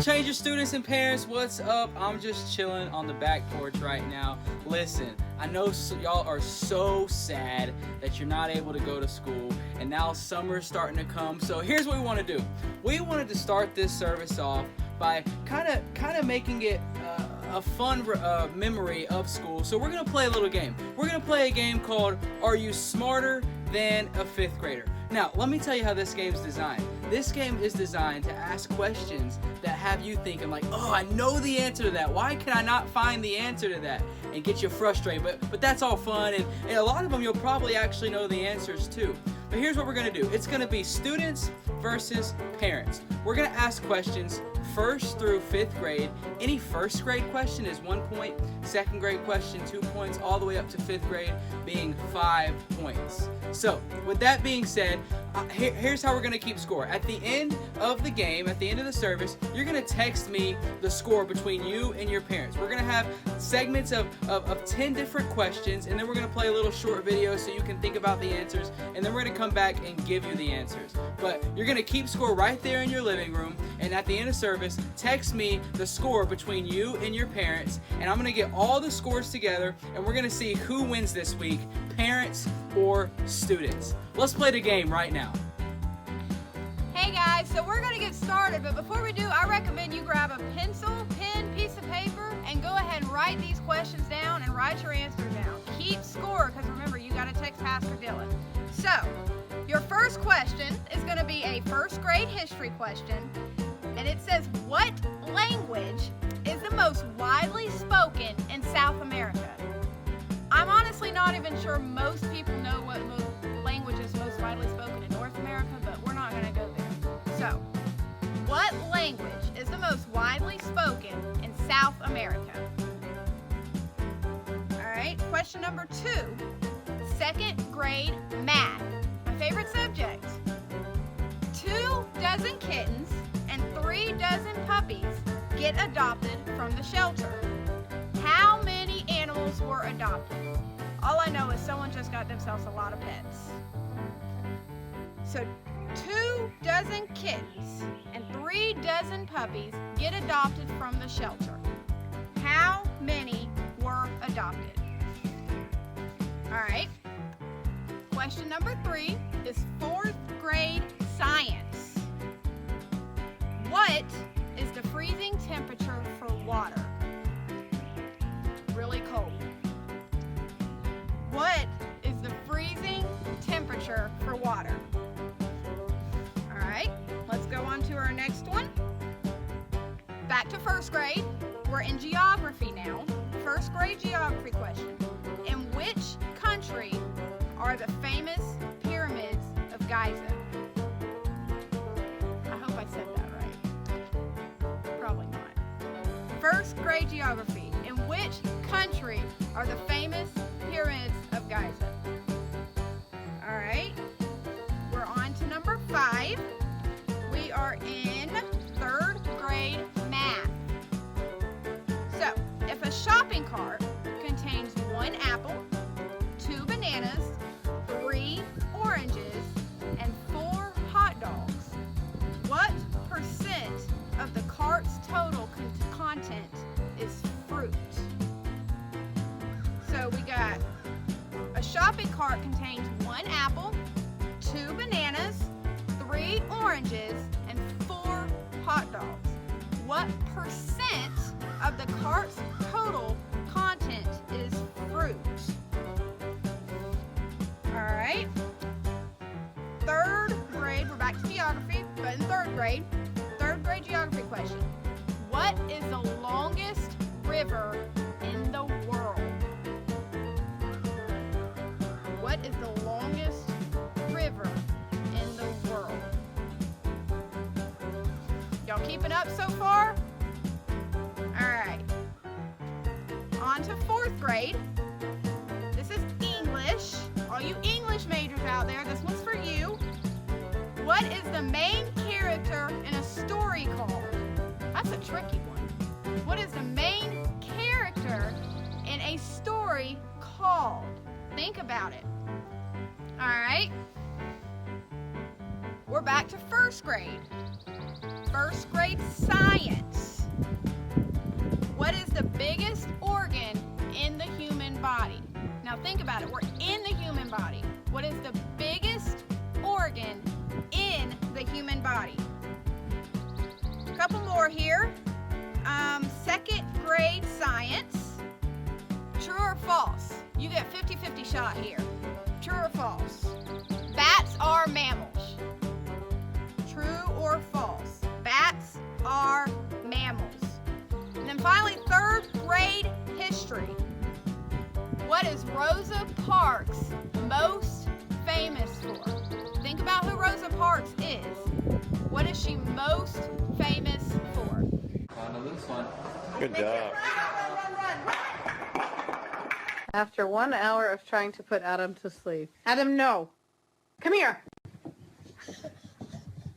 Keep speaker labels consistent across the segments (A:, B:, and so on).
A: Change students and parents, what's up? I'm just chilling on the back porch right now. Listen, I know y'all are so sad that you're not able to go to school, and now summer's starting to come. So here's what we want to do. We wanted to start this service off by kind of making it a fun memory of school. So we're gonna play a little game. We're gonna play a game called Are You Smarter Than a Fifth Grader? Now, let me tell you how this game's designed. This game is designed to ask questions that have you thinking like, oh, I know the answer to that. Why can I not find the answer to that? And get you frustrated. But that's all fun, and a lot of them you'll probably actually know the answers to. But here's what we're gonna do. It's gonna be students versus parents. We're gonna ask questions 1st through 5th grade. Any 1st grade question is 1 point, 2nd grade question 2 points, all the way up to 5th grade being 5 points. So with that being said, here's how we're gonna keep score. At the end of the game, at the end of the service, you're gonna text me the score between you and your parents. We're gonna have segments of 10 different questions, and then we're gonna play a little short video so you can think about the answers, and then we're gonna come back and give you the answers. But you're gonna keep score right there in your living room, and at the end of service, text me the score between you and your parents, and I'm gonna get all the scores together, and we're gonna see who wins this week, parents or students. Let's play the game right now.
B: Hey guys, so we're gonna get started, but before we do, I recommend you grab a pencil, pen, piece of paper, and go ahead and write these questions down and write your answers down. Keep score, because remember, you gotta text Pastor Dylan. So, your first question is gonna be a 1st grade history question, and it says, what language is the most widely spoken in South America? I'm honestly not even sure most people know what language is most widely spoken in North America, but we're not going to go there. So, what language is the most widely spoken in South America? Alright, question number 2. 2nd grade math. My favorite subject. 2 dozen kittens and 3 dozen puppies get adopted from the shelter. How many animals were adopted? All I know is someone just got themselves a lot of pets. So 2 dozen kittens and 3 dozen puppies get adopted from the shelter. How many were adopted? All right. Question number 3 is 4th grade science. What is the freezing temperature for water? Really cold. What is the freezing temperature for water? All right, let's go on to our next one. Back to 1st grade. We're in geography now. 1st grade geography question. In which country are the famous pyramids of Giza? I hope I said that right. Probably not. 1st grade geography. In which country are the famous pyramids of Giza? All right, we're on to number 5. We are in 3rd grade math. So, if a shopping cart contains 1 apple, 2 bananas, 3 oranges, and 4 hot dogs, what percent of the cart's total content is fruit? So we got a shopping cart contains 1 apple, 2 bananas, 3 oranges, and 4 hot dogs. What percent of the cart's total content is fruit? All right. 3rd grade, we're back to geography, but in 3rd grade geography question. What is the longest river in the world? What is the longest river in the world? Y'all keeping up so far? All right. On to 4th grade. This is English. All you English majors out there, this one's for you. What is the main character in a story called? That's a tricky one. What is the main character in a story called? Think about it. All right. We're back to first grade. First grade science. What is the biggest organ in the human body? Now think about it. We're in the human body. What is the biggest organ in the human body? A couple more here. Second grade science. True or false? You get 50-50 shot here. True or false? Bats are mammals. True or false? Bats are mammals. And then finally, third grade history. What is Rosa Parks most famous for? Think about who Rosa Parks is. What is she most famous for?
A: On to this one.
C: Good job.
D: After 1 hour of trying to put Adam to sleep. Adam, no. Come here.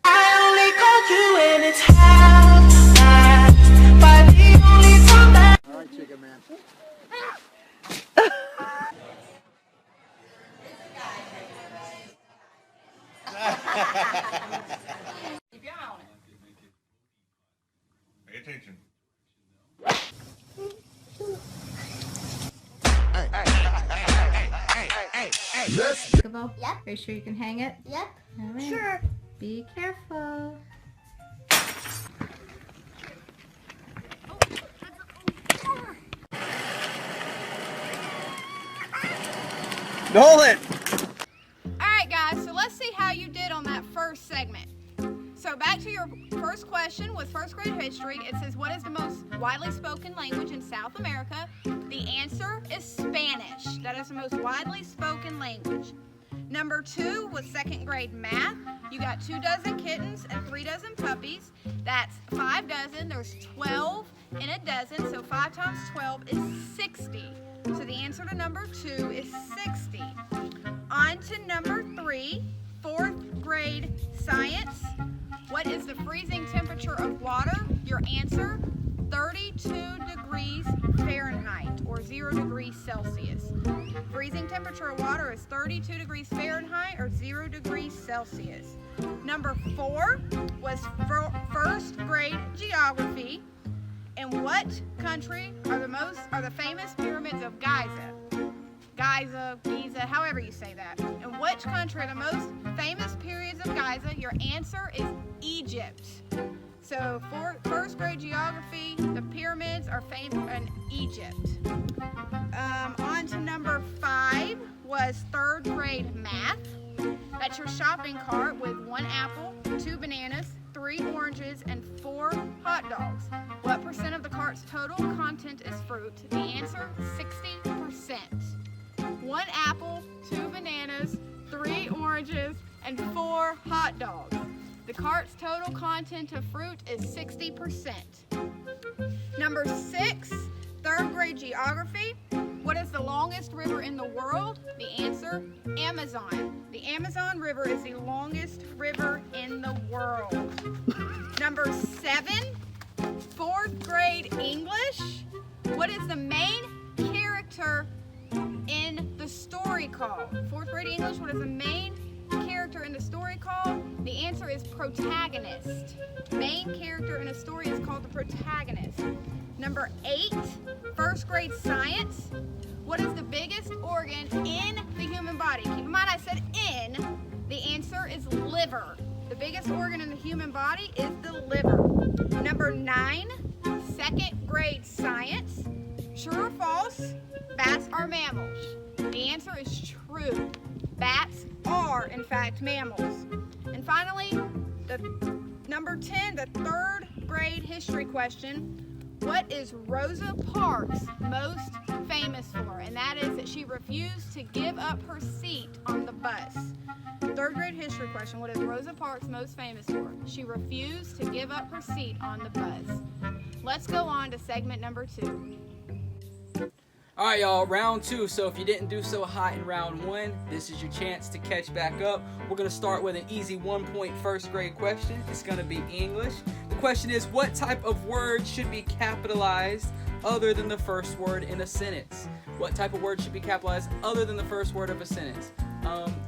E: I only called you when it's half-time, but the only time that
C: All right, chicken man.
F: Pay attention.
G: Yep. Are you sure you can hang it?
E: Yep.
G: All right.
E: Sure.
G: Be careful.
C: Nolan!
B: Alright guys, so let's see how you did on that first segment. So back to your first question with first grade history. It says, what is the most widely spoken language in South America? The answer is Spanish. That is the most widely spoken language. Number 2 was second grade math. You got 2 dozen kittens and 3 dozen puppies. That's 5 dozen. There's 12 in a dozen, so 5 times 12 is 60. So the answer to number 2 is 60. On to number 3, fourth grade science. What is the freezing temperature of water? Your answer, 32 degrees Fahrenheit or 0 degrees Celsius. Freezing temperature of water is 32 degrees Fahrenheit or 0 degrees Celsius. Number 4 was first grade geography. In what country are the famous pyramids of Giza? Giza, however you say that. In which country are the most famous pyramids of Giza? Your answer is Egypt. So for first grade geography, the pyramids are famous in Egypt. On to number 5 was third grade math. That's your shopping cart with 1 apple, 2 bananas, 3 oranges, and 4 hot dogs. What percent of the cart's total content is fruit? The answer, 60%. 1 apple, 2 bananas, 3 oranges, and 4 hot dogs. The cart's total content of fruit is 60%. Number 6, third grade geography. What is the longest river in the world? The answer, Amazon. The Amazon River is the longest river in the world. Number 7, fourth grade English. What is the main character in the story called? Fourth grade English, what is the main character in the story called? The answer is protagonist. Main character in a story is called the protagonist. Number 8, first grade science. What is the biggest organ in the human body? Keep in mind I said in. The answer is liver. The biggest organ in the human body is the liver. Number 9, second grade science. True or false? Bats are mammals. The answer is true. Bats are, in fact, mammals. And finally, the number 10, the third grade history question. What is Rosa Parks most famous for? And that is that she refused to give up her seat on the bus. Third grade history question. What is Rosa Parks most famous for? She refused to give up her seat on the bus. Let's go on to segment number 2.
A: All right, y'all, round 2. So if you didn't do so hot in round 1, this is your chance to catch back up. We're going to start with an easy 1-point first grade question. It's going to be English. The question is, what type of word should be capitalized other than the first word in a sentence? What type of word should be capitalized other than the first word of a sentence?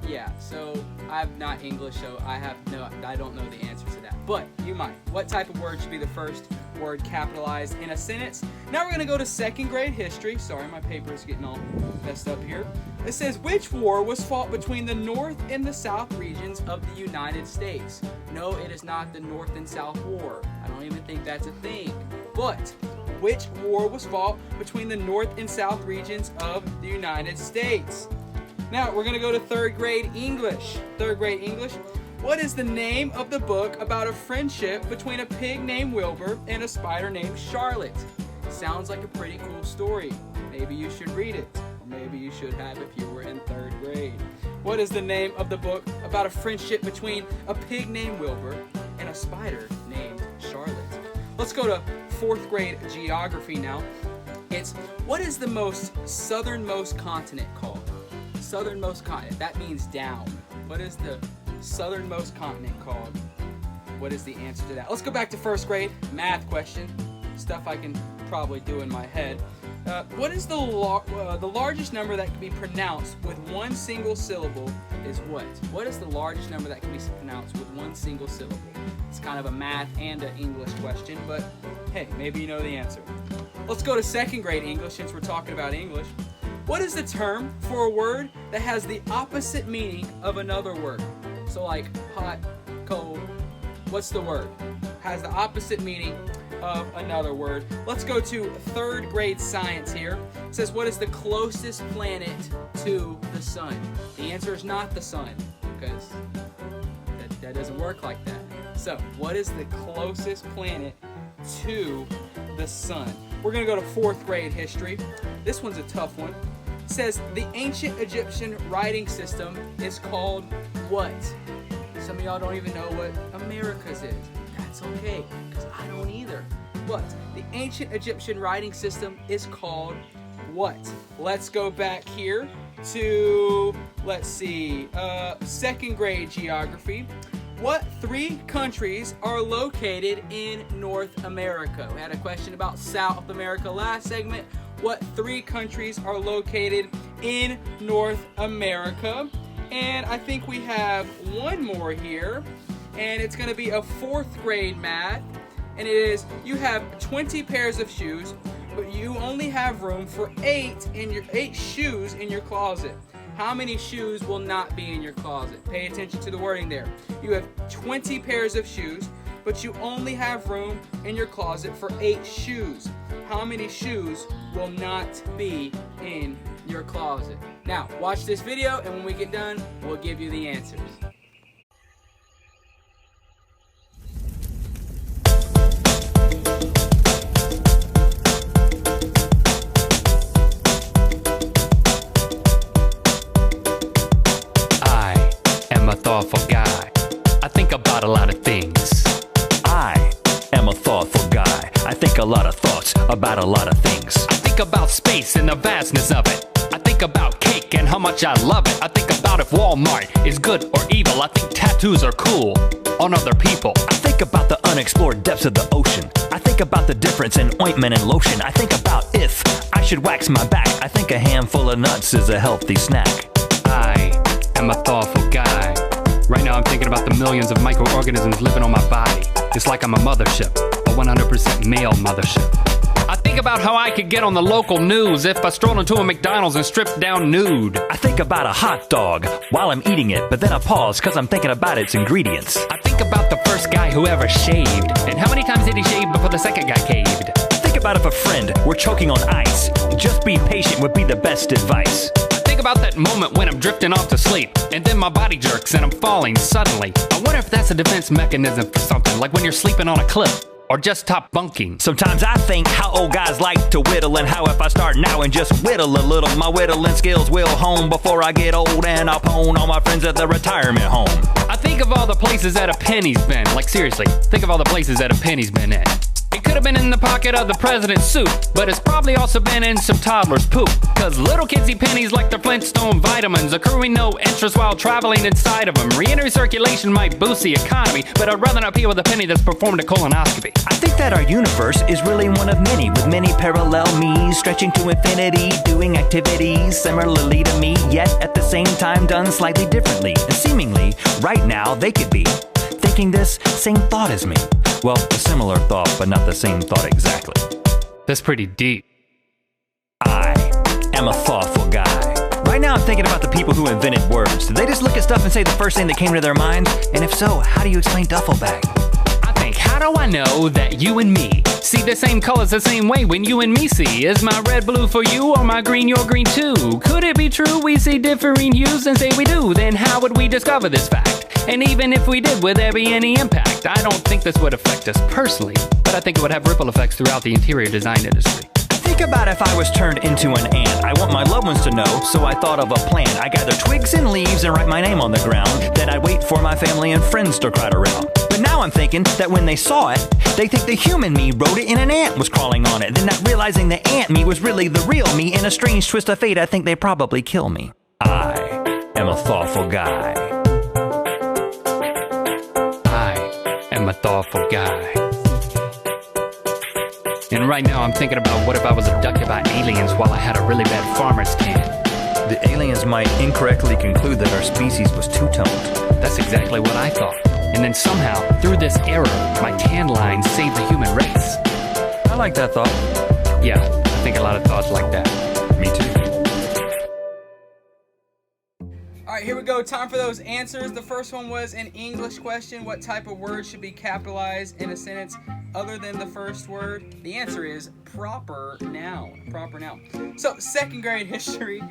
A: Yeah, so I'm not English, so I don't know the answer to that. But you might. What type of word should be the first word capitalized in a sentence? Now we're gonna go to second grade history. Sorry, my paper is getting all messed up here. It says, which war was fought between the North and the South regions of the United States? No, it is not the North and South War. I don't even think that's a thing. But which war was fought between the North and South regions of the United States? Now, we're going to go to third grade English. Third grade English. What is the name of the book about a friendship between a pig named Wilbur and a spider named Charlotte? Sounds like a pretty cool story. Maybe you should read it. Or maybe you should have if you were in third grade. What is the name of the book about a friendship between a pig named Wilbur and a spider named Charlotte? Let's go to fourth grade geography now. It's, what is the southernmost continent called? Southernmost continent. That means down. What is the southernmost continent called? What is the answer to that? Let's go back to first grade. Math question. Stuff I can probably do in my head. What is the largest number that can be pronounced with one single syllable is what? What is the largest number that can be pronounced with one single syllable? It's kind of a math and an English question, but hey, maybe you know the answer. Let's go to second grade English since we're talking about English. What is the term for a word that has the opposite meaning of another word? So like hot, cold, what's the word? Has the opposite meaning of another word. Let's go to third grade science here. It says, what is the closest planet to the sun? The answer is not the sun, because that doesn't work like that. So, what is the closest planet to the sun? We're gonna go to fourth grade history. This one's a tough one. It says, the ancient Egyptian writing system is called what? Some of y'all don't even know what America's is. That's okay, because I don't either. But the ancient Egyptian writing system is called what? Let's go back here to, let's see, second grade geography. What 3 countries are located in North America? We had a question about South America last segment. What 3 countries are located in North America? And I think we have one more here, and it's going to be a fourth grade math, and it is, you have 20 pairs of shoes, but you only have room for 8 shoes in your closet. How many shoes will not be in your closet? Pay attention to the wording there. You have 20 pairs of shoes, but you only have room in your closet for 8 shoes. How many shoes will not be in your closet? Now, watch this video, and when we get done, we'll give you the answers.
H: I am a thoughtful guy. I think about a lot of things. I am a thoughtful guy. I think a lot of thoughts about a lot of things. I think about space and the vastness of it. I think about cake and how much I love it. I think about if Walmart is good or evil. I think tattoos are cool on other people. I think about the unexplored depths of the ocean. I think about the difference in ointment and lotion. I think about if I should wax my back. I think a handful of nuts is a healthy snack.
I: I am a thoughtful guy. Right now I'm thinking about the millions of microorganisms living on my body. It's like I'm a mothership, a 100% male mothership. I think about how I could get on the local news if I strolled into a McDonald's and stripped down nude.
H: I think about a hot dog while I'm eating it, but then I pause because I'm thinking about its ingredients.
I: I think about the first guy who ever shaved, and how many times did he shave before the second guy caved?
H: Think about if a friend were choking on ice. Just be patient would be the best advice.
I: Think about that moment when I'm drifting off to sleep, and then my body jerks and I'm falling suddenly. I wonder if that's a defense mechanism for something, like when you're sleeping on a cliff, or just top bunking.
H: Sometimes I think how old guys like to whittle, and how if I start now and just whittle a little, my whittling skills will hone before I get old, and I'll pwn all my friends at the retirement home.
I: I think of all the places that a penny's been, like seriously, think of all the places that a penny's been in. It could have been in the pocket of the president's suit, but it's probably also been in some toddler's poop. Cause little kids eat pennies like they're Flintstone vitamins, accruing no interest while traveling inside of them. Re-entry circulation might boost the economy, but I'd rather not pee with a penny that's performed a colonoscopy.
J: I think that our universe is really one of many, with many parallel me's stretching to infinity, doing activities similarly to me, yet at the same time done slightly differently. And seemingly, right now, they could be thinking this same thought as me. Well, a similar thought, but not the same thought exactly.
I: That's pretty deep.
J: I am a thoughtful guy. Right now I'm thinking about the people who invented words. Did they just look at stuff and say the first thing that came to their minds? And if so, how do you explain duffel bag?
I: I think, how do I know that you and me see the same colors the same way when you and me see? Is my red blue for you or my green your green too? Could it be true we see differing hues and say we do? Then how would we discover this fact? And even if we did, would there be any impact? I don't think this would affect us personally, but I think it would have ripple effects throughout the interior design industry.
J: Think about if I was turned into an ant. I want my loved ones to know, so I thought of a plan. I gather twigs and leaves and write my name on the ground. Then I'd wait for my family and friends to crowd around. But now I'm thinking that when they saw it, they think the human me wrote it and an ant was crawling on it. Then not realizing the ant me was really the real me. In a strange twist of fate, I think they'd probably kill me. I am a thoughtful guy.
I: I am a thoughtful guy. And right now I'm thinking about what if I was abducted by aliens while I had a really bad farmer's tan.
J: The aliens might incorrectly conclude that our species was two-toned.
I: That's exactly what I thought. And then somehow, through this error, my tan line saved the human race.
J: I like that thought.
I: Yeah, I think a lot of thoughts like that.
J: Me too.
A: All right, here we go. Time for those answers. The first one was an English question. What type of word should be capitalized in a sentence other than the first word? The answer is proper noun. Proper noun. So, second grade history.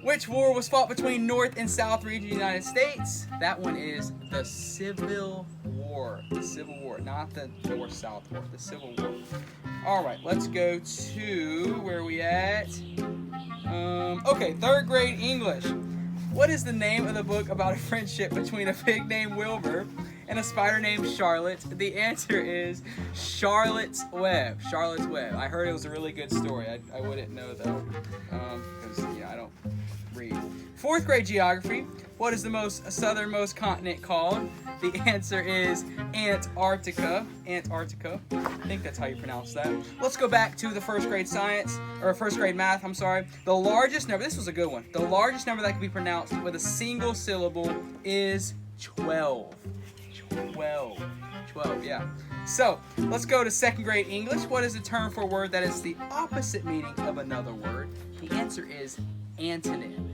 A: Which war was fought between North and South region of the United States? That one is the Civil War. The Civil War, not the North-South War. The Civil War. All right, let's go to where are we at? Okay, third grade English. What is the name of the book about a friendship between a pig named Wilbur and a spider named Charlotte? The answer is Charlotte's Web. Charlotte's Web. I heard it was a really good story. I wouldn't know though, because I don't read. Fourth grade geography. What is the southernmost continent called? The answer is Antarctica. Antarctica. I think that's how you pronounce that. Let's go back to the first grade math, I'm sorry. The largest number, this was a good one. The largest number that can be pronounced with a single syllable is 12. 12, yeah. So, let's go to second grade English. What is the term for a word that is the opposite meaning of another word? The answer is antonym.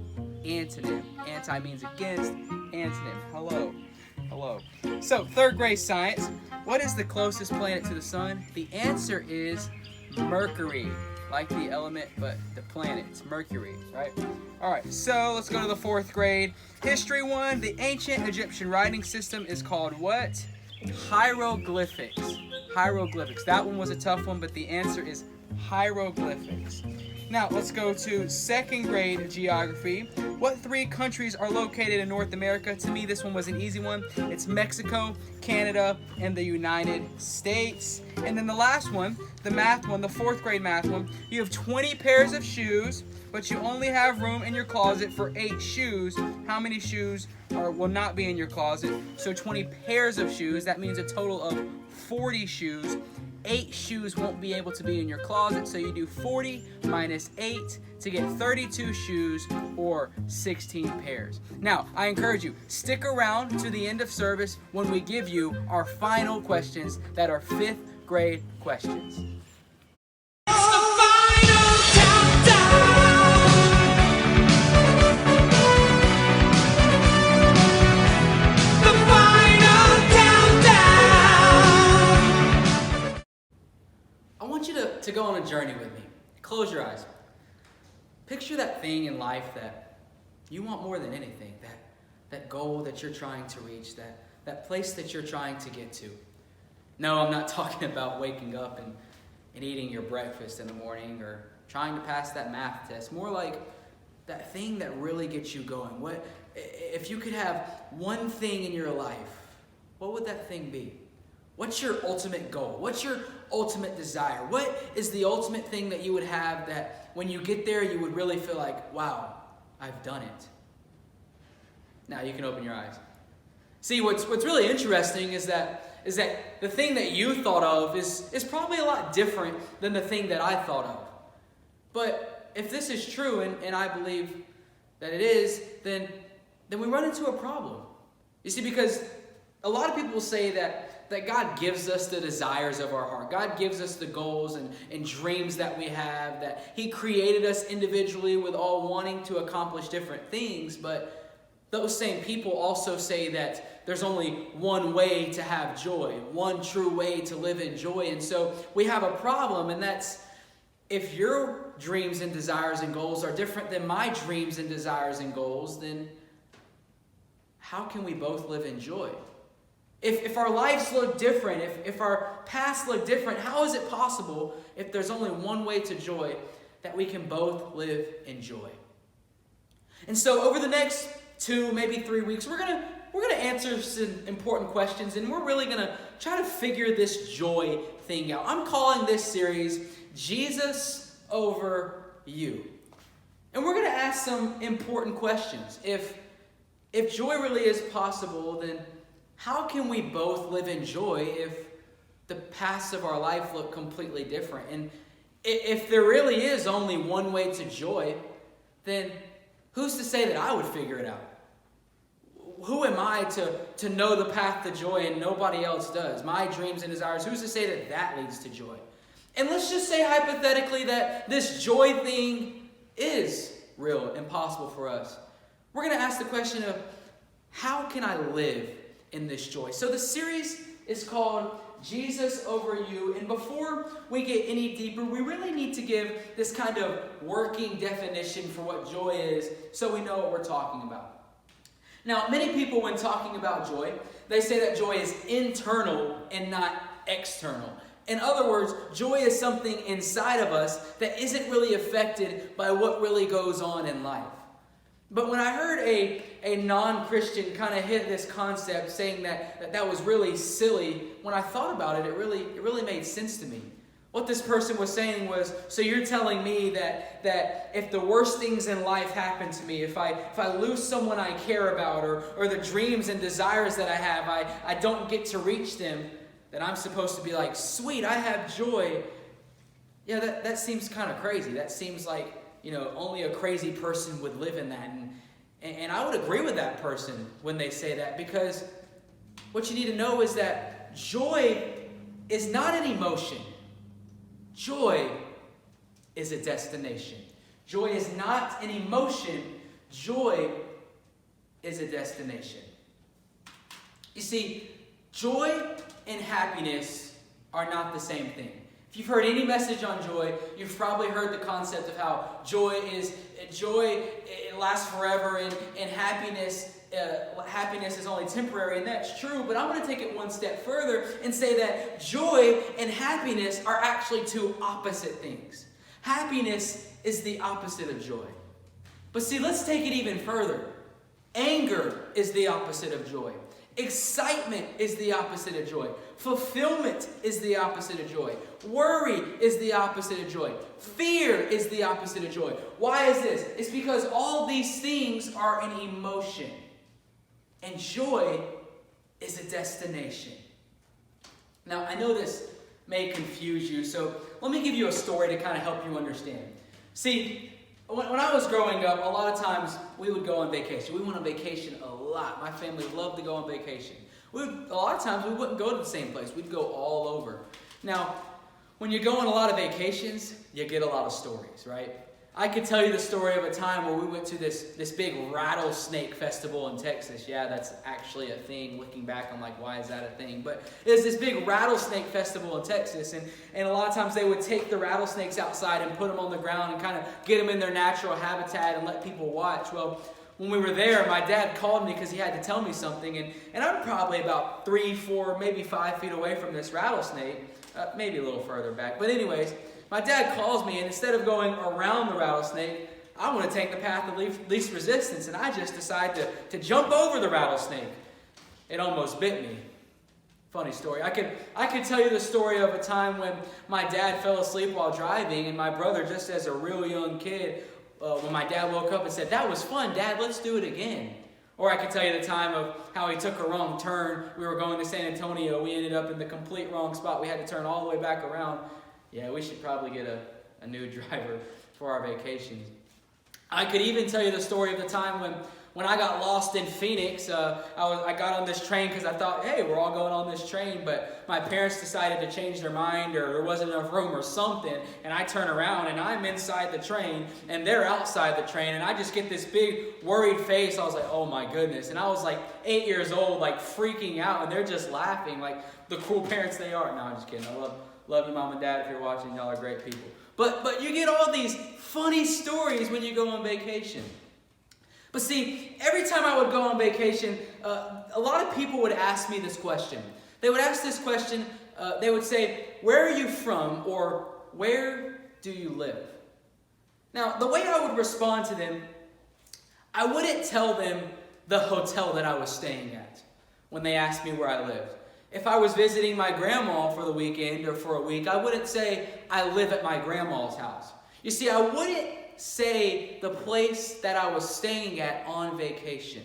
A: Antonym. Anti means against. Antonym. Hello. So, third grade science. What is the closest planet to the sun? The answer is Mercury. Like the element, but the planet. It's Mercury, right? All right, so let's go to the fourth grade history one. The ancient Egyptian writing system is called what? Hieroglyphics. Hieroglyphics. That one was a tough one, but the answer is hieroglyphics. Now, let's go to second grade geography. What three countries are located in North America? To me, this one was an easy one. It's Mexico, Canada, and the United States. And then the last one, the math one, the fourth grade math one, you have 20 pairs of shoes, but you only have room in your closet for 8 shoes. How many shoes will not be in your closet? So 20 pairs of shoes, that means a total of 40 shoes. 8 shoes won't be able to be in your closet, so you do 40 minus 8 to get 32 shoes or 16 pairs. Now, I encourage you, stick around to the end of service when we give you our final questions that are 5th grade questions. I want you to go on a journey with me. Close your eyes. Picture that thing in life that you want more than anything, that goal that you're trying to reach, that place that you're trying to get to. No, I'm not talking about waking up and eating your breakfast in the morning or trying to pass that math test. More like that thing that really gets you going. If you could have one thing in your life, what would that thing be? What's your ultimate goal? What's your ultimate desire? What is the ultimate thing that you would have that when you get there, you would really feel like, wow, I've done it? Now you can open your eyes. See, what's really interesting is that the thing that you thought of is probably a lot different than the thing that I thought of. But if this is true, and I believe that it is, then we run into a problem. You see, because a lot of people say that God gives us the desires of our heart. God gives us the goals and dreams that we have, that He created us individually with all wanting to accomplish different things. But those same people also say that there's only one way to have joy, one true way to live in joy. And so we have a problem, and that's if your dreams and desires and goals are different than my dreams and desires and goals, then how can we both live in joy? If our lives look different, if our paths look different, how is it possible, if there's only one way to joy, that we can both live in joy? And so over the next 2, maybe 3 weeks, we're gonna answer some important questions, and we're really gonna try to figure this joy thing out. I'm calling this series Jesus Over You. And we're gonna ask some important questions. If joy really is possible, then how can we both live in joy if the paths of our life look completely different? And if there really is only one way to joy, then who's to say that I would figure it out? Who am I to know the path to joy and nobody else does? My dreams and desires, who's to say that leads to joy? And let's just say hypothetically that this joy thing is real and possible for us. We're going to ask the question of, how can I live in this joy? So the series is called Jesus Over You. And before we get any deeper, we really need to give this kind of working definition for what joy is so we know what we're talking about. Now, many people, when talking about joy, they say that joy is internal and not external. In other words, joy is something inside of us that isn't really affected by what really goes on in life. But when I heard a non-Christian kind of hit this concept saying that was really silly, when I thought about it, it really made sense to me. What this person was saying was, so you're telling me that if the worst things in life happen to me, if I lose someone I care about, or the dreams and desires that I have, I don't get to reach them, that I'm supposed to be like, sweet, I have joy. Yeah, that seems kind of crazy. That seems like, only a crazy person would live in that. And I would agree with that person when they say that, because what you need to know is that joy is not an emotion. Joy is a destination. Joy is not an emotion. Joy is a destination. You see, joy and happiness are not the same thing. If you've heard any message on joy, you've probably heard the concept of how joy it lasts forever, and happiness is only temporary, and that's true. But I'm going to take it one step further and say that joy and happiness are actually two opposite things. Happiness is the opposite of joy. But see, let's take it even further. Anger is the opposite of joy. Excitement is the opposite of joy. Fulfillment is the opposite of joy. Worry is the opposite of joy. Fear is the opposite of joy. Why is this? It's because all these things are an emotion. And joy is a destination. Now, I know this may confuse you, so let me give you a story to kind of help you understand. See, when I was growing up, a lot of times we would go on vacation. We went on vacation a lot. My family loved to go on vacation. A lot of times we wouldn't go to the same place. We'd go all over. Now, when you go on a lot of vacations, you get a lot of stories, right? I could tell you the story of a time where we went to this big rattlesnake festival in Texas. Yeah, that's actually a thing. Looking back, I'm like, why is that a thing? But it's this big rattlesnake festival in Texas, and a lot of times they would take the rattlesnakes outside and put them on the ground and kind of get them in their natural habitat and let people watch. Well, when we were there, my dad called me because he had to tell me something, and I'm probably about 3, 4, maybe 5 feet away from this rattlesnake, maybe a little further back. But anyways, my dad calls me, and instead of going around the rattlesnake, I want to take the path of least resistance, and I just decide to jump over the rattlesnake. It almost bit me. funny story. I could tell you the story of a time when my dad fell asleep while driving, and my brother, just as a real young kid, when my dad woke up and said, "That was fun, Dad, let's do it again." Or I could tell you the time of how he took a wrong turn. We were going to San Antonio. We ended up in the complete wrong spot. We had to turn all the way back around. Yeah, we should probably get a new driver for our vacations. I could even tell you the story of the time when I got lost in Phoenix. I got on this train because I thought, hey, we're all going on this train, but my parents decided to change their mind, or there wasn't enough room or something, and I turn around and I'm inside the train and they're outside the train, and I just get this big worried face. I was like, oh my goodness. And I was like 8 years old, like freaking out, and they're just laughing like the cool parents they are. No, I'm just kidding. I love you, Mom and Dad, if you're watching. Y'all are great people. But you get all these funny stories when you go on vacation. But see, every time I would go on vacation, a lot of people would ask me this question. They would ask this question, they would say, "Where are you from?" or "Where do you live?" Now, the way I would respond to them, I wouldn't tell them the hotel that I was staying at when they asked me where I lived. If I was visiting my grandma for the weekend or for a week, I wouldn't say I live at my grandma's house. You see, I wouldn't say the place that I was staying at on vacation.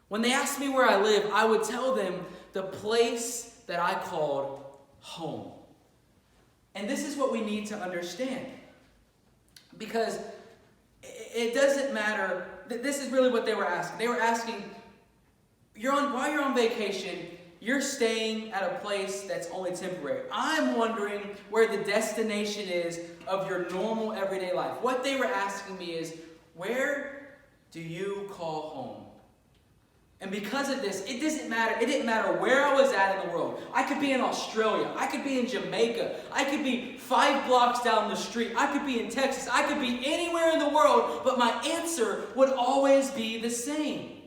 A: When they asked me where I live, I would tell them the place that I called home. And this is what we need to understand. Because it doesn't matter. This is really what they were asking. They were asking, while you're on vacation, you're staying at a place that's only temporary. I'm wondering where the destination is of your normal everyday life. What they were asking me is, where do you call home? And because of this, it didn't matter where I was at in the world. I could be in Australia. I could be in Jamaica. I could be 5 blocks down the street. I could be in Texas. I could be anywhere in the world, but my answer would always be the same.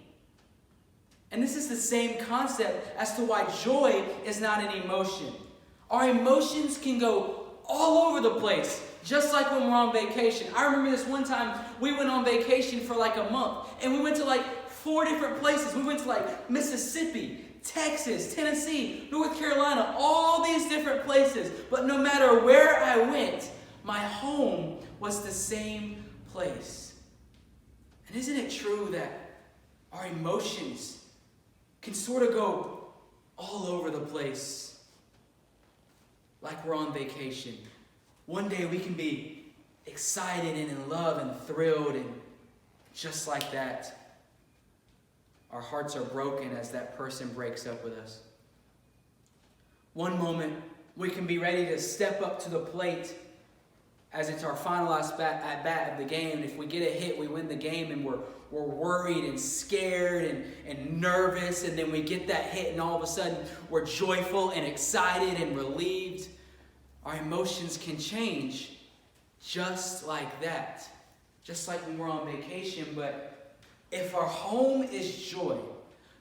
A: And this is the same concept as to why joy is not an emotion. Our emotions can go all over the place, just like when we're on vacation. I remember this one time we went on vacation for like a month, and we went to like 4 different places. We went to like Mississippi, Texas, Tennessee, North Carolina, all these different places. But no matter where I went, my home was the same place. And isn't it true that our emotions can sort of go all over the place like we're on vacation? One day we can be excited and in love and thrilled, and just like that, our hearts are broken as that person breaks up with us. One moment we can be ready to step up to the plate as it's our final at bat of the game. If we get a hit, we win the game, and we're worried and scared and nervous, and then we get that hit, and all of a sudden we're joyful and excited and relieved. Our emotions can change just like that, just like when we're on vacation. But if our home is joy,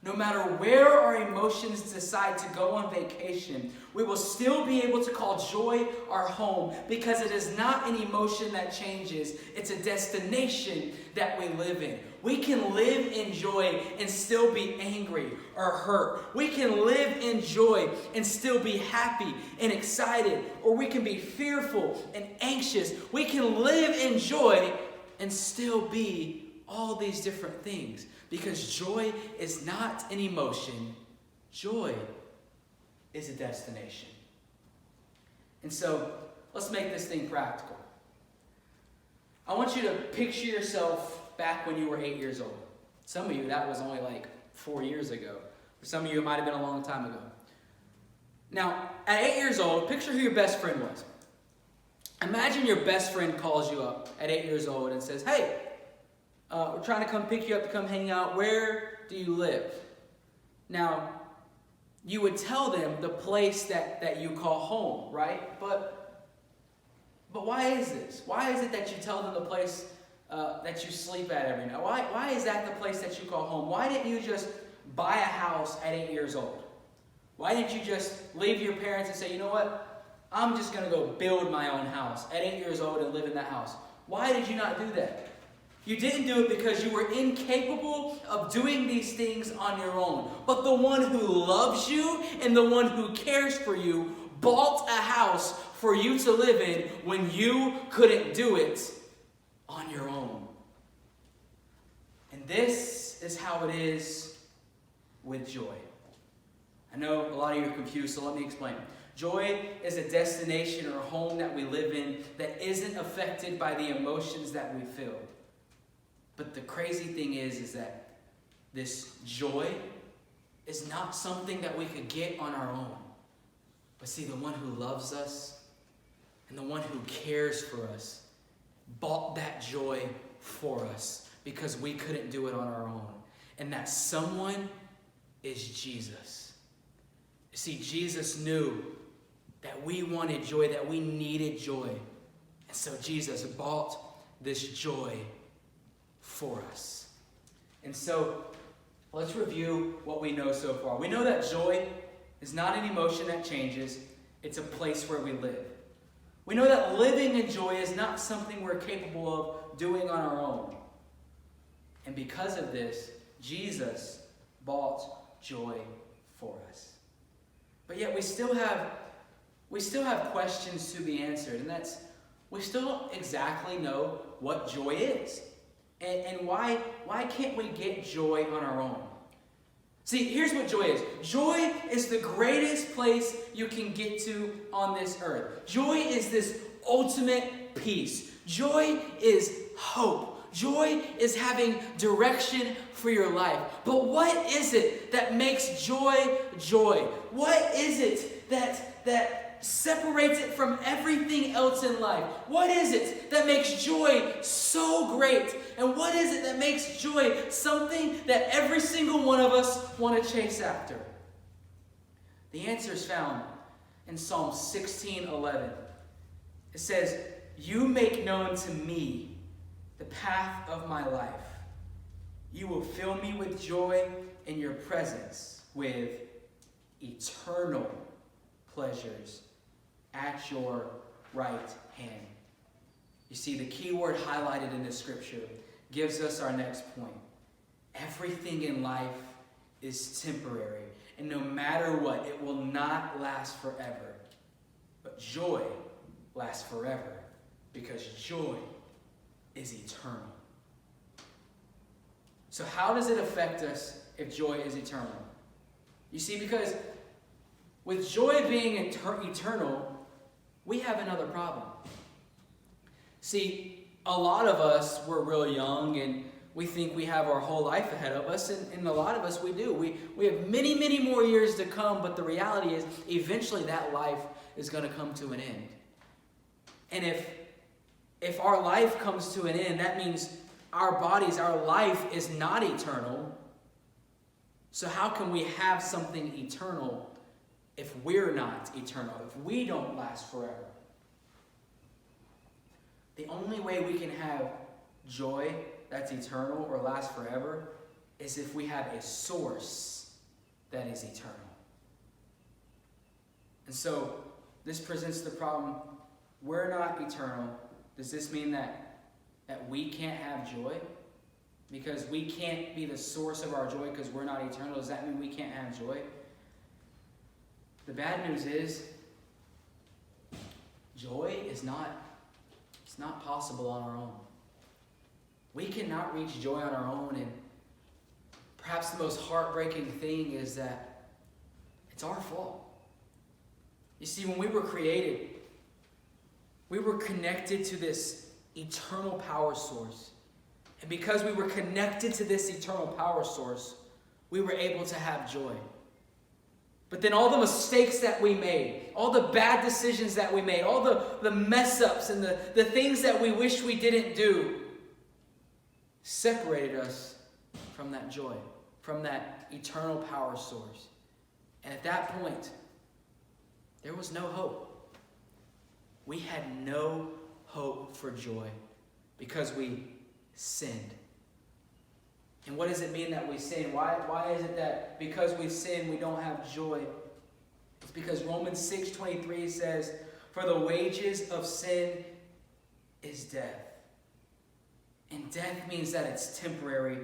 A: no matter where our emotions decide to go on vacation, we will still be able to call joy our home, because it is not an emotion that changes. It's a destination that we live in. We can live in joy and still be angry or hurt. We can live in joy and still be happy and excited, or we can be fearful and anxious. We can live in joy and still be all these different things, because joy is not an emotion. Joy is a destination. And so let's make this thing practical. I want you to picture yourself back when you were 8 years old. Some of you, that was only like 4 years ago. For some of you, it might have been a long time ago. Now, at 8 years old, picture who your best friend was. Imagine your best friend calls you up at 8 years old and says, "Hey, we're trying to come pick you up to come hang out. Where do you live?" Now, you would tell them the place that you call home, right? But why is this? Why is it that you tell them the place that you sleep at every night? Why is that the place that you call home? Why didn't you just buy a house at 8 years old? Why didn't you just leave your parents and say, "You know what? I'm just going to go build my own house at 8 years old and live in that house"? Why did you not do that? You didn't do it because you were incapable of doing these things on your own. But the one who loves you and the one who cares for you bought a house for you to live in when you couldn't do it on your own. And this is how it is with joy. I know a lot of you are confused, so let me explain. Joy is a destination or a home that we live in that isn't affected by the emotions that we feel. But the crazy thing is that this joy is not something that we could get on our own. But see, the one who loves us and the one who cares for us bought that joy for us because we couldn't do it on our own. And that someone is Jesus. See, Jesus knew that we wanted joy, that we needed joy. And so Jesus bought this joy for us. And so let's review what we know so far. We know that joy is not an emotion that changes. It's a place where we live. We know that living in joy is not something we're capable of doing on our own. And because of this, Jesus bought joy for us. But yet we still have questions to be answered, and that's we still don't exactly know what joy is. And why can't we get joy on our own? See, here's what joy is. Joy is the greatest place you can get to on this earth. Joy is this ultimate peace. Joy is hope. Joy is having direction for your life. But what is it that makes joy joy? What is it that separates it from everything else in life? What is it that makes joy so great? And what is it that makes joy something that every single one of us want to chase after? The answer is found in Psalm 16:11. It says, "You make known to me the path of my life. You will fill me with joy in your presence, with eternal pleasures at your right hand." You see, the key word highlighted in this scripture gives us our next point. Everything in life is temporary, and no matter what, it will not last forever. But joy lasts forever, because joy is eternal. So how does it affect us if joy is eternal? You see, because with joy being eternal, we have another problem. See, a lot of us, we're real young and we think we have our whole life ahead of us, and a lot of us, we do. We have many, many more years to come, but the reality is eventually that life is going to come to an end. And if our life comes to an end, that means our life is not eternal. So how can we have something eternal if we're not eternal, if we don't last forever? The only way we can have joy that's eternal or last forever is if we have a source that is eternal. And so this presents the problem, we're not eternal. Does this mean that we can't have joy? Because we can't be the source of our joy because we're not eternal, does that mean we can't have joy? The bad news is, joy is not possible on our own. We cannot reach joy on our own, and perhaps the most heartbreaking thing is that it's our fault. You see, when we were created, we were connected to this eternal power source. And because we were connected to this eternal power source, we were able to have joy. But then all the mistakes that we made, all the bad decisions that we made, all the mess ups and the things that we wish we didn't do separated us from that joy, from that eternal power source. And at that point, there was no hope. We had no hope for joy because we sinned. And what does it mean that we sin? Why is it that because we sin, we don't have joy? It's because Romans 6:23 says, "For the wages of sin is death." And death means that it's temporary,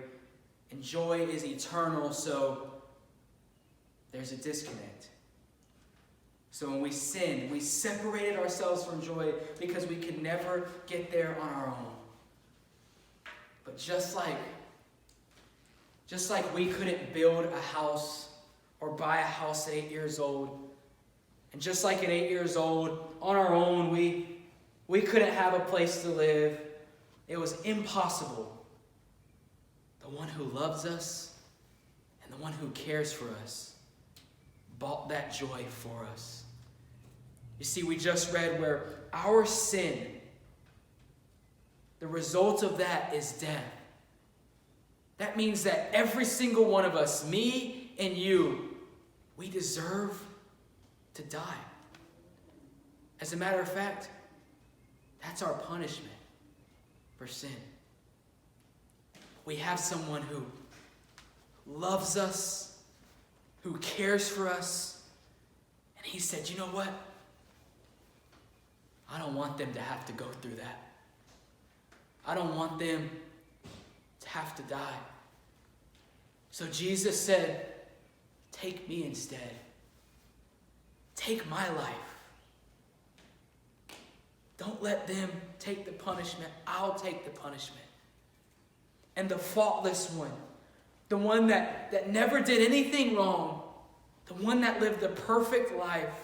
A: and joy is eternal, so there's a disconnect. So when we sinned, we separated ourselves from joy because we could never get there on our own. But just like we couldn't build a house or buy a house at 8 years old, and just like at 8 years old, on our own, we couldn't have a place to live. It was impossible. The one who loves us and the one who cares for us bought that joy for us. You see, we just read where our sin, the result of that is death. That means that every single one of us, me and you, we deserve to die. As a matter of fact, that's our punishment for sin. We have someone who loves us, who cares for us, and he said, you know what? I don't want them to have to go through that. I don't want them to have to die. So Jesus said, take me instead. Take my life. Don't let them take the punishment. I'll take the punishment. And the faultless one, the one that never did anything wrong, the one that lived the perfect life,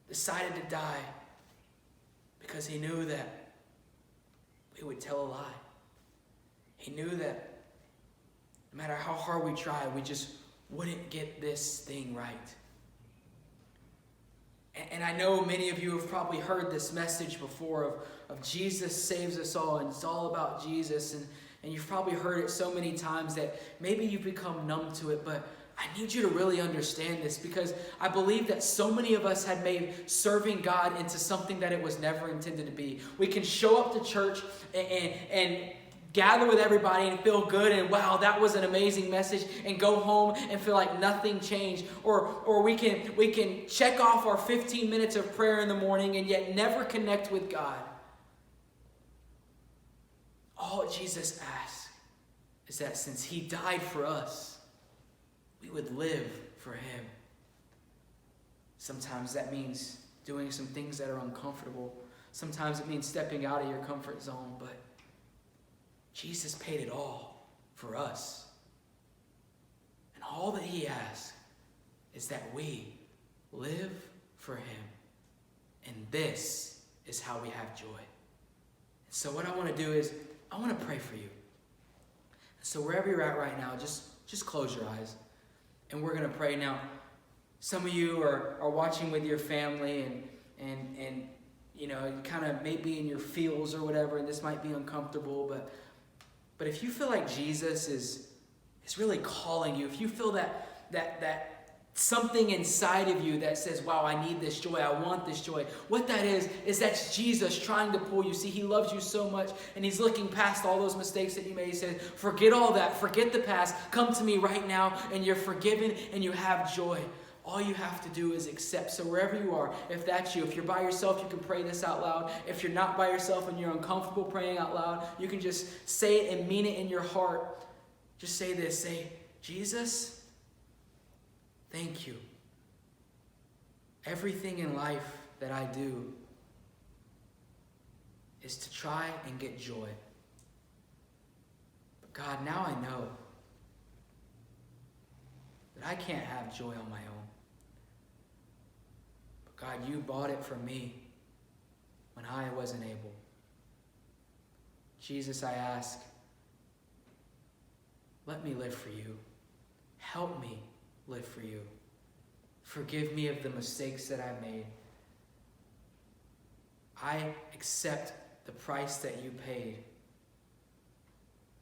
A: decided to die because he knew that we would tell a lie. He knew that no matter how hard we tried, we just wouldn't get this thing right. And I know many of you have probably heard this message before of Jesus saves us all, and it's all about Jesus. And you've probably heard it so many times that maybe you've become numb to it, but I need you to really understand this, because I believe that so many of us had made serving God into something that it was never intended to be. We can show up to church and gather with everybody and feel good and wow, that was an amazing message, and go home and feel like nothing changed. Or we can check off our 15 minutes of prayer in the morning and yet never connect with God. All Jesus asks is that since he died for us, we would live for him. Sometimes that means doing some things that are uncomfortable. Sometimes it means stepping out of your comfort zone, but Jesus paid it all for us. And all that he asks is that we live for him. And this is how we have joy. So what I want to do is I want to pray for you. So wherever you're at right now, just close your eyes. And we're going to pray now. Some of you are watching with your family and you know, you kind of maybe in your feels or whatever, and this might be uncomfortable, but if you feel like Jesus is really calling you, if you feel that something inside of you that says, wow, I need this joy, I want this joy, what that is that's Jesus trying to pull you. See, he loves you so much, and he's looking past all those mistakes that you made. He says, forget all that, forget the past, come to me right now, and you're forgiven, and you have joy. All you have to do is accept. So wherever you are, if that's you, if you're by yourself, you can pray this out loud. If you're not by yourself and you're uncomfortable praying out loud, you can just say it and mean it in your heart. Just say this, say, Jesus, thank you. Everything in life that I do is to try and get joy. But God, now I know that I can't have joy on my own. But God, you bought it for me when I wasn't able. Jesus, I ask, let me live for you. Help me live for you. Forgive me of the mistakes that I made. I accept the price that you paid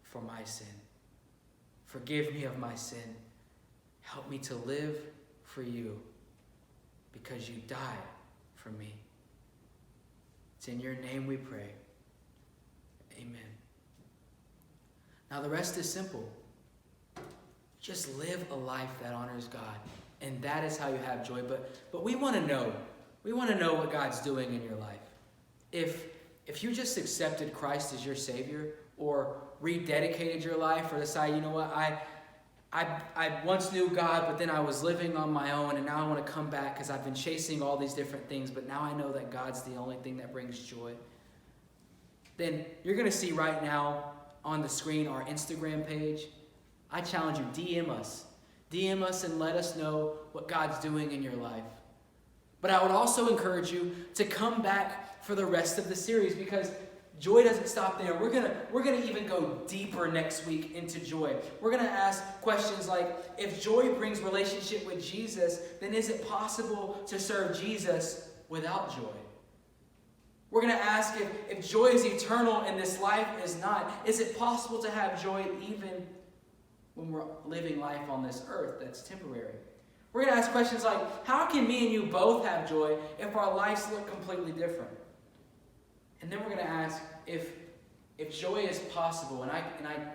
A: for my sin. Forgive me of my sin. Help me to live for you because you died for me. It's in your name we pray. Amen. Now the rest is simple. Just live a life that honors God. And that is how you have joy. But we want to know. We want to know what God's doing in your life. If you just accepted Christ as your Savior, or rededicated your life, or decided, you know what, I once knew God, but then I was living on my own, and now I want to come back because I've been chasing all these different things, but now I know that God's the only thing that brings joy, then you're going to see right now on the screen our Instagram page. I challenge you, DM us. DM us and let us know what God's doing in your life. But I would also encourage you to come back for the rest of the series, because joy doesn't stop there. We're gonna even go deeper next week into joy. We're gonna ask questions like, if joy brings relationship with Jesus, then is it possible to serve Jesus without joy? We're gonna ask if joy is eternal and this life is not, is it possible to have joy even when we're living life on this earth that's temporary? We're going to ask questions like, how can me and you both have joy if our lives look completely different? And then we're going to ask, if joy is possible and I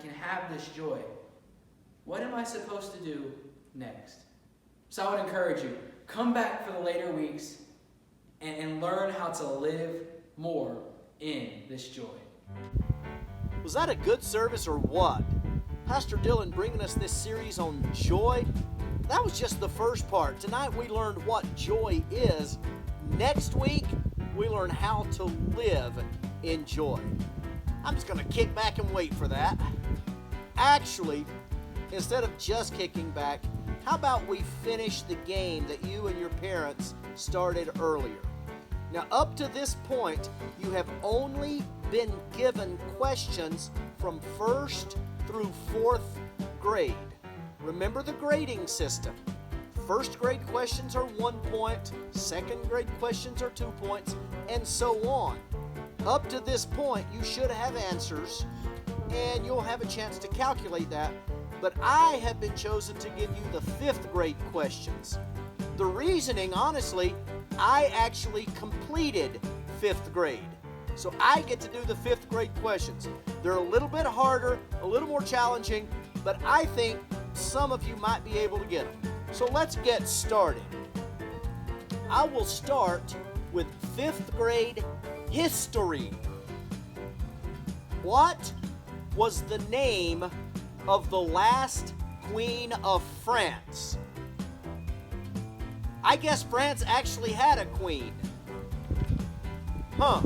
A: can have this joy, what am I supposed to do next? So I would encourage you, come back for the later weeks and learn how to live more in this joy.
K: Was that a good service or what? Pastor Dylan bringing us this series on joy. That was just the first part. Tonight we learned what joy is. Next week, we learn how to live in joy. I'm just going to kick back and wait for that. Actually, instead of just kicking back, how about we finish the game that you and your parents started earlier? Now, up to this point, you have only been given questions from 1st through 4th grade. Remember the grading system. 1st grade questions are 1 point, 2nd grade questions are 2 points, and so on. Up to this point, you should have answers, and you'll have a chance to calculate that, but I have been chosen to give you the 5th grade questions. The reasoning, honestly, I actually completed 5th grade. So I get to do the 5th grade questions. They're a little bit harder, a little more challenging, but I think some of you might be able to get them. So let's get started. I will start with 5th grade history. What was the name of the last Queen of France? I guess France actually had a queen. Huh.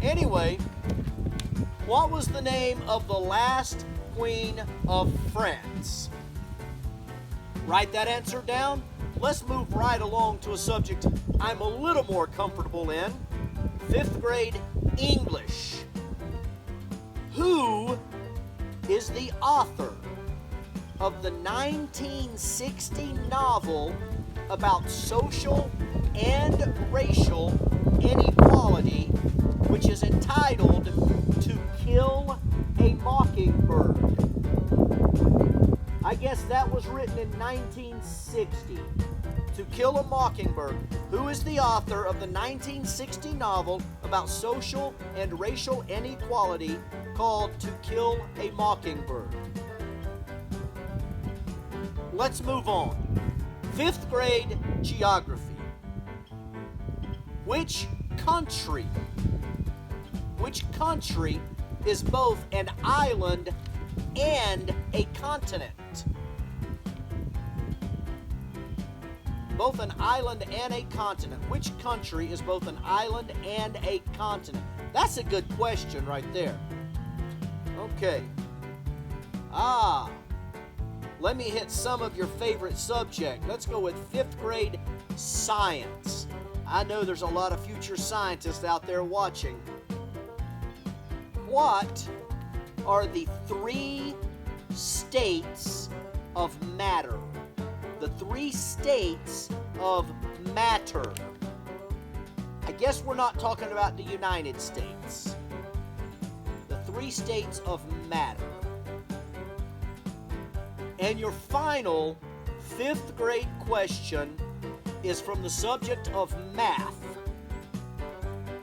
K: Anyway, what was the name of the last Queen of France? Write that answer down. Let's move right along to a subject I'm a little more comfortable in. 5th grade English. Who is the author of the 1960 novel about social and racial inequality, which is entitled To Kill a Mockingbird? I guess that was written in 1960. To Kill a Mockingbird. Who is the author of the 1960 novel about social and racial inequality called To Kill a Mockingbird? Let's move on. 5th grade geography. Which country is both an island and a continent? Both an island and a continent. Which country is both an island and a continent? That's a good question right there. Okay. Let me hit some of your favorite subject. Let's go with 5th grade science. I know there's a lot of future scientists out there watching. What are the 3 states of matter? The 3 states of matter. I guess we're not talking about the United States. The 3 states of matter. And your final 5th grade question is from the subject of math.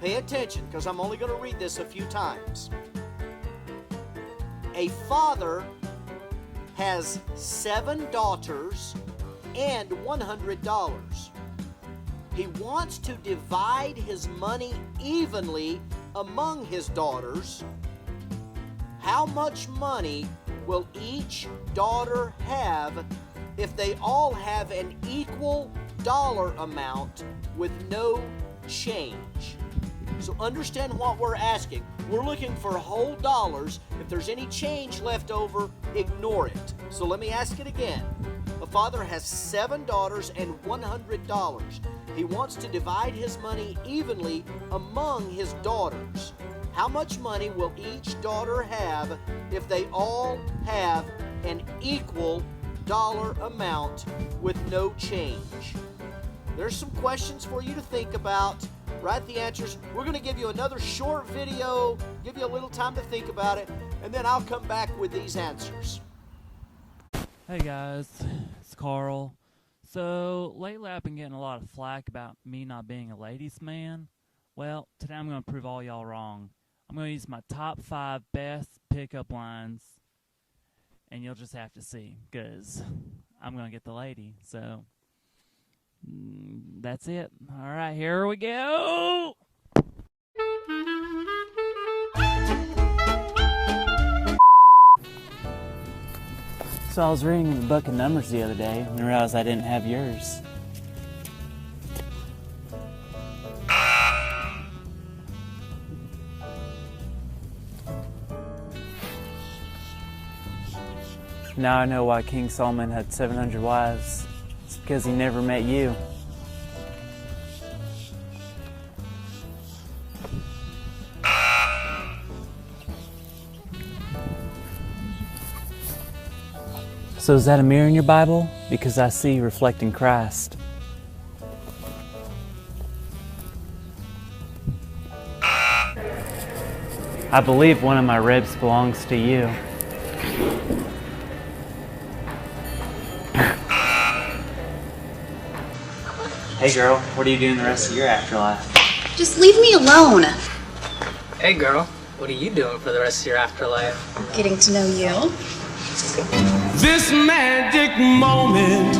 K: Pay attention, because I'm only going to read this a few times. A father has 7 daughters and $100. He wants to divide his money evenly among his daughters, How much money will each daughter have if they all have an equal dollar amount with no change? So understand what we're asking. We're looking for whole dollars. If there's any change left over, ignore it. So let me ask it again. A father has 7 daughters and $100. He wants to divide his money evenly among his daughters. How much money will each daughter have if they all have an equal dollar amount with no change? There's some questions for you to think about. Write the answers. We're going to give you another short video, give you a little time to think about it, and then I'll come back with these answers.
L: Hey guys, it's Carl. So, lately I've been getting a lot of flack about me not being a ladies' man. Well, today I'm going to prove all y'all wrong. I'm going to use my top 5 best pickup lines, and you'll just have to see, because I'm going to get the lady. So, that's it. All right, here we go. So I was reading the book of Numbers the other day and realized I didn't have yours. Now I know why King Solomon had 700 wives. It's because he never met you. So is that a mirror in your Bible? Because I see you reflecting Christ. I believe one of my ribs belongs to you. Hey girl, what are you doing the rest of your afterlife?
M: Just leave me alone.
N: Hey girl, what are you doing for the rest of your afterlife?
M: Getting to know you.
E: This magic moment,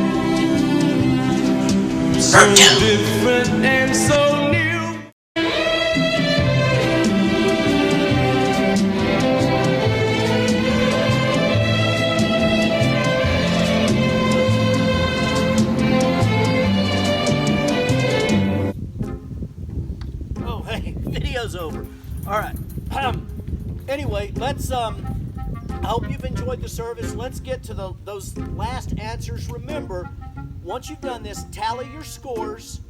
E: so different and so new.
K: Oh, hey, video's over. All right. Anyway, let's I hope you've enjoyed the service. Let's get to those last answers. Remember, once you've done this, tally your scores,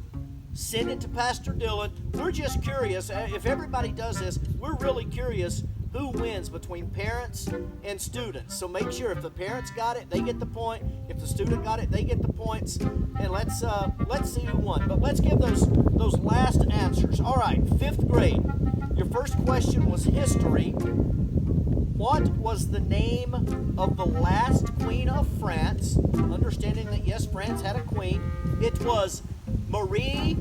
K: send it to Pastor Dylan. We're just curious. If everybody does this, we're really curious who wins between parents and students. So make sure if the parents got it, they get the point. If the student got it, they get the points. And let's see who won. But let's give those last answers. All right, 5th grade. Your first question was history. What was the name of the last queen of France? Understanding that, yes, France had a queen. It was Marie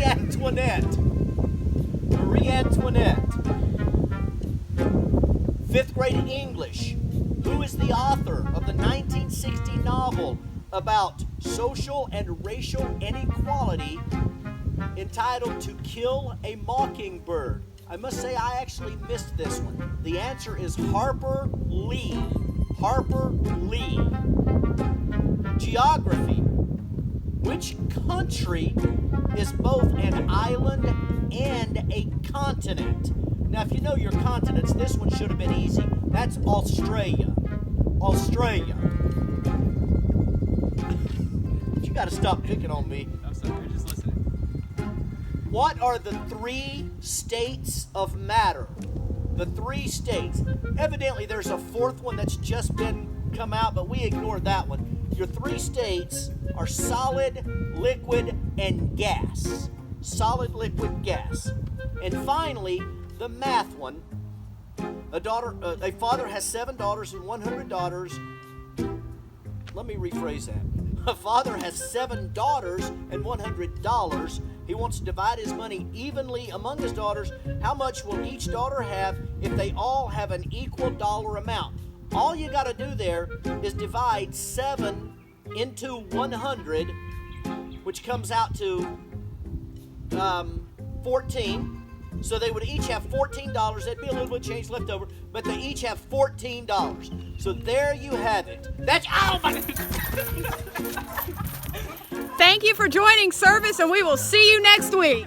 K: Antoinette. Marie Antoinette. 5th grade English. Who is the author of the 1960 novel about social and racial inequality entitled To Kill a Mockingbird? I must say I actually missed this one. The answer is Harper Lee. Harper Lee. Geography. Which country is both an island and a continent? Now, if you know your continents, this one should have been easy. That's Australia. Australia. You gotta stop picking on me.
A: I'm sorry, you're just listening.
K: What are the 3 states of matter? The 3 states. Evidently, there's a 4th one that's just been come out, but we ignored that one. Your 3 states are solid, liquid, and gas. Solid, liquid, gas. And finally, the math one. A father has 7 daughters and 100 daughters. Let me rephrase that. A father has 7 daughters and $100. He wants to divide his money evenly among his daughters. How much will each daughter have if they all have an equal dollar amount? All you got to do there is divide 7 into 100, which comes out to 14. So they would each have $14. There'd be a little bit of change left over, but they each have $14. So there you have it. That's, oh my.
B: Thank you for joining service, and we will see you next week.